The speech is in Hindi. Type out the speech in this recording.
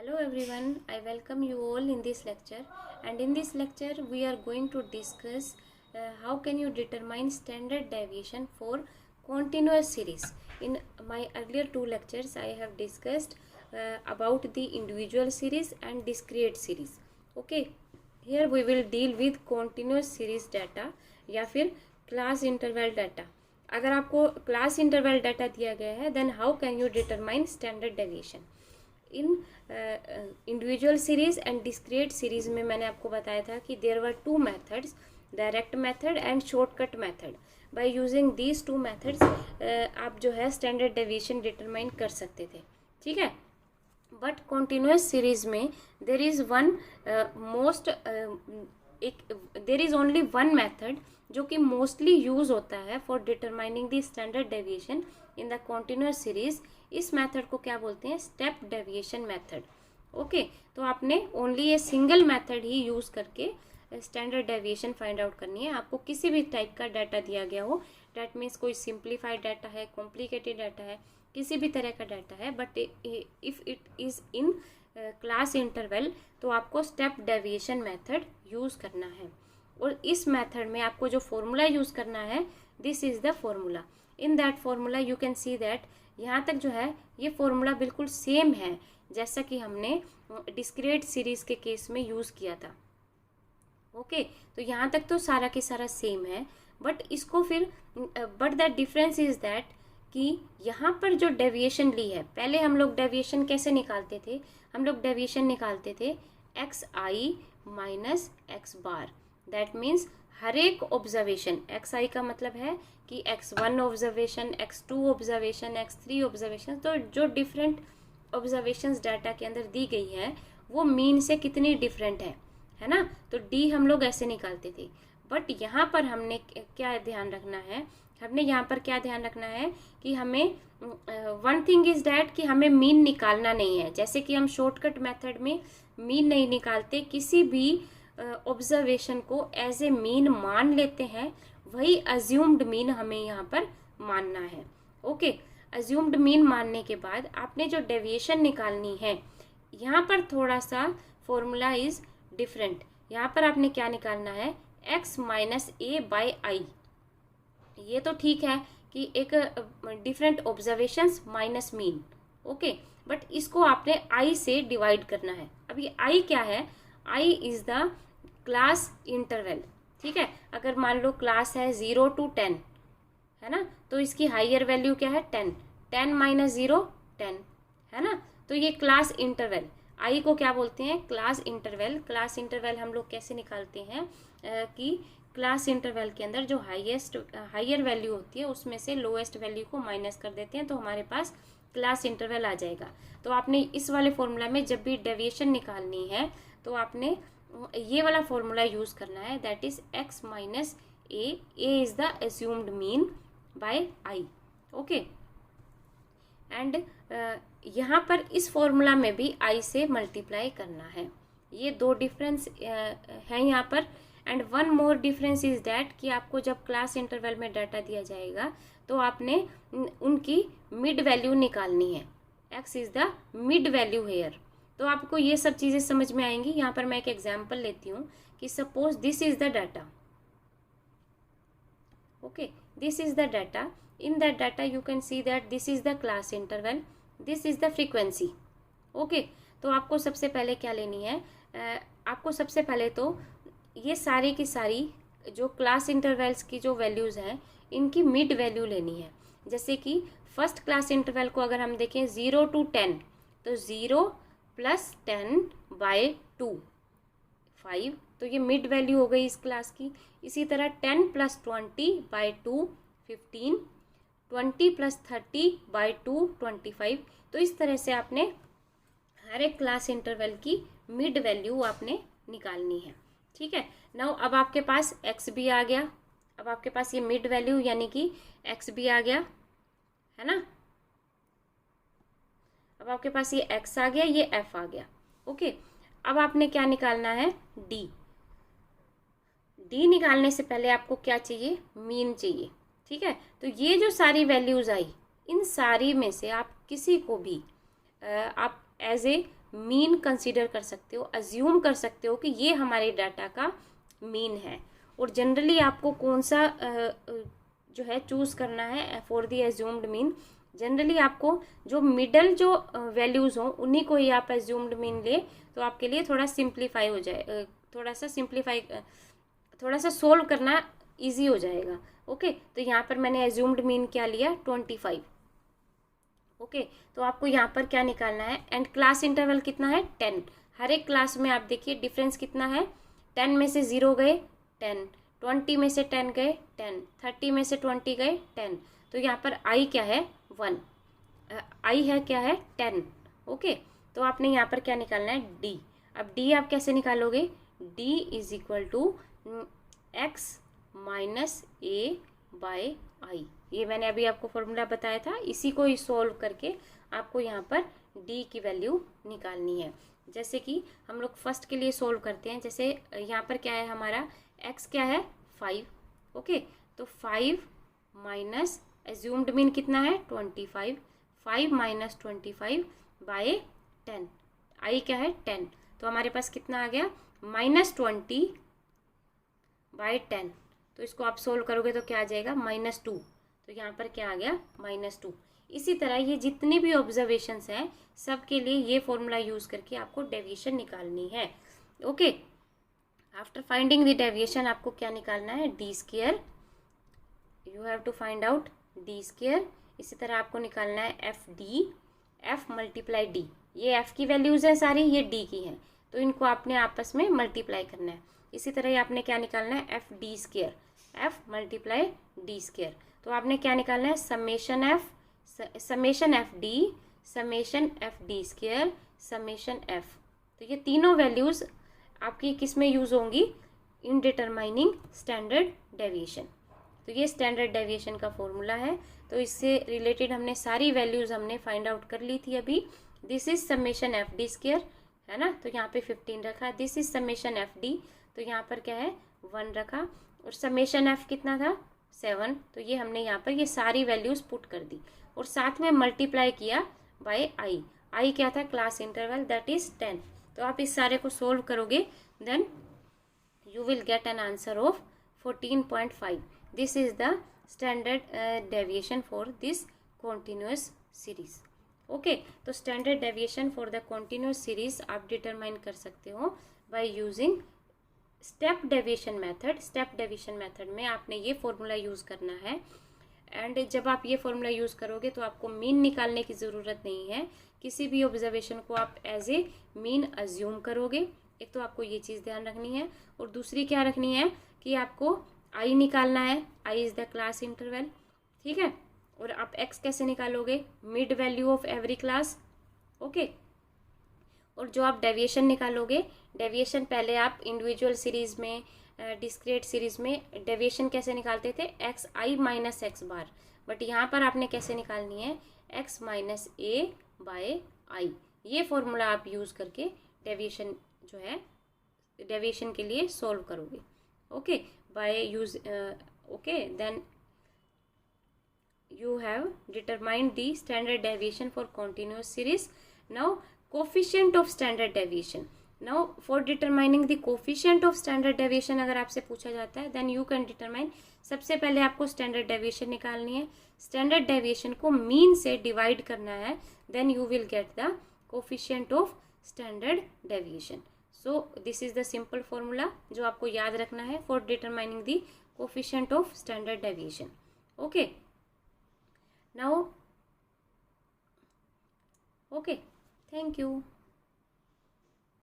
Hello everyone, I welcome you all in this lecture, and in this lecture we are going to discuss how can you determine standard deviation for continuous series. In my earlier two lectures I have discussed about the individual series and discrete series. Okay, here we will deal with continuous series data या फिर class interval data. अगर आपको class interval data दिया गया है then how can you determine standard deviation? इन individual series and discrete series में मैंने आपको बताया था कि there were two methods, direct method and shortcut method. By using these two methods आप जो है स्टैंडर्ड डेविएशन डिटरमाइन कर सकते थे. ठीक है, बट कॉन्टिन्यूस सीरीज में there is only one method जो कि मोस्टली यूज होता है for determining the standard deviation in the continuous series. इस मेथड को क्या बोलते हैं? Step deviation method. ओके, तो आपने ओनली ये सिंगल मेथड ही यूज करके स्टैंडर्ड डेविएशन फाइंड आउट करनी है. आपको किसी भी टाइप का डाटा दिया गया हो, डैट मीन्स कोई सिंप्लीफाइड डाटा है, कॉम्प्लिकेटेड डाटा है, किसी भी तरह का डाटा है, but if it is in class interval तो आपको स्टेप डेविएशन मेथड यूज करना है. और इस मेथड में आपको जो फॉर्मूला यूज करना है, this is the formula. In that formula you can see that यहाँ तक जो है ये फॉर्मूला बिल्कुल सेम है जैसा कि हमने डिस्क्रीट सीरीज के केस में यूज़ किया था. ओके, तो यहाँ तक तो सारा के सारा सेम है, बट इसको फिर but the difference is that कि यहाँ पर जो डेविएशन ली है, पहले हम लोग डेविएशन कैसे निकालते थे? हम लोग डेविएशन निकालते थे X I minus X bar. That means हर एक ऑब्जर्वेशन, एक्स आई का मतलब है कि x1 observation, x2 observation, x3 observation, तो जो डिफरेंट ऑब्जर्वेशंस डाटा के अंदर दी गई है वो मीन से कितनी डिफरेंट है ना. तो डी हम लोग ऐसे निकालते थे, बट यहाँ पर हमने क्या ध्यान रखना है? हमने यहाँ पर क्या ध्यान रखना है कि हमें वन थिंग इज डैट कि हमें मीन निकालना नहीं है. जैसे कि हम शॉर्टकट मेथड में मीन नहीं निकालते, किसी भी ऑब्जर्वेशन को एज ए मीन मान लेते हैं, वही अज्यूम्ड मीन हमें यहाँ पर मानना है. ओके, अज्यूम्ड मीन मानने के बाद आपने जो डेविएशन निकालनी है, यहाँ पर थोड़ा सा फॉर्मूला इज डिफरेंट. यहाँ पर आपने क्या निकालना है? x minus A by I. ये तो ठीक है कि एक different observations minus mean. Okay, but इसको आपने i से डिवाइड करना है. अब ये i क्या है? i is the class interval. ठीक है, अगर मान लो क्लास है 0 to 10 है ना, तो इसकी हाइयर वैल्यू क्या है? 10. 10 माइनस 0 10 है ना. तो ये क्लास इंटरवल, आई को क्या बोलते हैं? Class interval. क्लास इंटरवल हम लोग कैसे निकालते हैं कि क्लास इंटरवल के अंदर जो हाइयर वैल्यू होती है उसमें से लोएस्ट वैल्यू को माइनस कर देते हैं, तो हमारे पास क्लास इंटरवल आ जाएगा. तो आपने इस वाले फॉर्मूला में जब भी डेविएशन निकालनी है तो आपने ये वाला फॉर्मूला यूज करना है, that is x minus A. A is the assumed mean by i. Okay, and यहाँ पर इस फॉर्मूला में भी i से मल्टीप्लाई करना है. ये दो डिफरेंस है यहाँ पर. And one more difference is that कि आपको जब क्लास इंटरवल में डाटा दिया जाएगा तो आपने उनकी मिड वैल्यू निकालनी है. x is the mid value here. तो आपको ये सब चीज़ें समझ में आएंगी. यहाँ पर मैं एक एग्जाम्पल लेती हूँ कि suppose this is the data. Okay, this is the data. In that data you can see that this is the class interval, this is the frequency. Okay, तो आपको सबसे पहले क्या लेनी है? आपको सबसे पहले तो ये सारी की सारी जो क्लास इंटरवल्स की जो वैल्यूज़ हैं इनकी मिड वैल्यू लेनी है. जैसे कि फर्स्ट क्लास इंटरवल को अगर हम देखें 0 to 10, तो 0 प्लस 10 बाय 2 5, तो ये मिड वैल्यू हो गई इस क्लास की. इसी तरह 10 प्लस 20 बाय 2 15, 20 प्लस 30 बाय 2 25. तो इस तरह से आपने हर एक क्लास इंटरवल की मिड वैल्यू आपने निकालनी है. ठीक है, नाउ अब आपके पास x भी आ गया. अब आपके पास ये मिड वैल्यू यानी कि x भी आ गया है ना. अब आपके पास ये x आ गया, ये f आ गया. ओके, अब आपने क्या निकालना है? d. d निकालने से पहले आपको क्या चाहिए? मीन चाहिए. ठीक है, तो ये जो सारी वैल्यूज आई, इन सारी में से आप किसी को भी आप एज ए मीन कंसीडर कर सकते हो, अज्यूम कर सकते हो कि ये हमारे डाटा का मीन है। और जनरली आपको कौन सा जो है चूज करना है for the assumed mean. Generally आपको जो मिडल जो वैल्यूज हो उन्हीं को ही आप एज्यूम्ड मीन ले तो आपके लिए थोड़ा सिंप्लीफाई हो जाए, थोड़ा सा सोल्व करना इजी हो जाएगा। ओके, तो यहाँ पर मैंने एज्यूम्ड मीन क्या लिया 25। ओके, तो आपको यहाँ पर क्या निकालना है, एंड क्लास इंटरवल कितना है 10। हर एक क्लास में आप देखिए डिफरेंस कितना है, 10 में से 0 गए 10, 20 में से 10 गए 10, 30 में से 20 गए 10। तो यहाँ पर आई क्या है 1, आई है क्या है 10। ओके, तो आपने यहाँ पर क्या निकालना है डी। अब डी आप कैसे निकालोगे, D is equal to X minus A by I. ये मैंने अभी आपको फॉर्मूला बताया था, इसी को ही सोल्व करके आपको यहाँ पर d की वैल्यू निकालनी है। जैसे कि हम लोग फर्स्ट के लिए सोल्व करते हैं, जैसे यहाँ पर क्या है हमारा x क्या है 5। ओके, तो 5 माइनस एज्यूम्ड मीन कितना है 25, 5 माइनस 25 बाय 10, आई क्या है 10। तो हमारे पास कितना आ गया -20 बाय 10। तो इसको आप सोल्व करोगे तो क्या आ जाएगा -2। तो यहाँ पर क्या आ गया -2। इसी तरह ये जितनी भी ऑब्जर्वेशंस हैं सब के लिए ये फॉर्मूला यूज करके आपको डेविएशन निकालनी है। Okay, after finding the deviation आपको क्या निकालना है D square, you have to find out D square. इसी तरह आपको निकालना है F D, F multiply D. ये एफ की वैल्यूज है सारी, ये डी की हैं, तो इनको आपने आपस में मल्टीप्लाई करना है। इसी तरह ही आपने क्या निकालना है F D square, F multiply D square. तो आपने क्या निकालना है summation F D, summation F D square, summation F. तो ये तीनों वैल्यूज आपकी किस में यूज होंगी, इन डिटरमाइनिंग स्टैंडर्ड डेविएशन। तो ये स्टैंडर्ड डेविएशन का फॉर्मूला है। तो इससे रिलेटेड हमने सारी वैल्यूज हमने फाइंड आउट कर ली थी अभी। This is summation F D square है ना, तो यहाँ पे 15 रखा। This is summation F D, तो यहाँ पर क्या है 1 रखा। और समेशन एफ कितना था 7, तो ये हमने यहाँ पर ये सारी वैल्यूज पुट कर दी और साथ में मल्टीप्लाई किया बाय आई। आई क्या था क्लास इंटरवल दैट इज 10। तो आप इस सारे को सोल्व करोगे then you will get an answer of 14.5। This is the standard deviation for this continuous series. Okay, तो standard deviation for the continuous series आप डिटरमाइन कर सकते हो by using step deviation method. Step deviation method में आपने ये फॉर्मूला यूज़ करना है, एंड जब आप ये फॉर्मूला यूज़ करोगे तो आपको मीन निकालने की ज़रूरत नहीं है। किसी भी ऑब्जर्वेशन को आप एज ए मीन अज्यूम करोगे। एक तो आपको ये चीज़ ध्यान रखनी है, और दूसरी क्या रखनी है कि आपको आई निकालना है, I is the class interval, ठीक है। और आप एक्स कैसे निकालोगे, mid value of every class. Okay, और जो आप डेविएशन निकालोगे, डेविएशन पहले आप इंडिविजुअल सीरीज में डिस्क्रीट सीरीज में डेविएशन कैसे निकालते थे X I minus X bar, but यहाँ पर आपने कैसे निकालनी है x minus A by I. ये फॉर्मूला आप यूज़ करके डेविएशन जो है डेविएशन के लिए सोल्व करोगे। Okay, by use okay, then you have determined the standard deviation for continuous series. Now coefficient of standard deviation. Now for determining the coefficient of standard deviation अगर आपसे पूछा जाता है then you can determine, सबसे पहले आपको standard deviation निकालनी है। standard deviation को mean से divide करना है, then you will get the coefficient of standard deviation. So this is the simple formula जो आपको याद रखना है for determining the coefficient of standard deviation. Okay. Now, okay, thank you.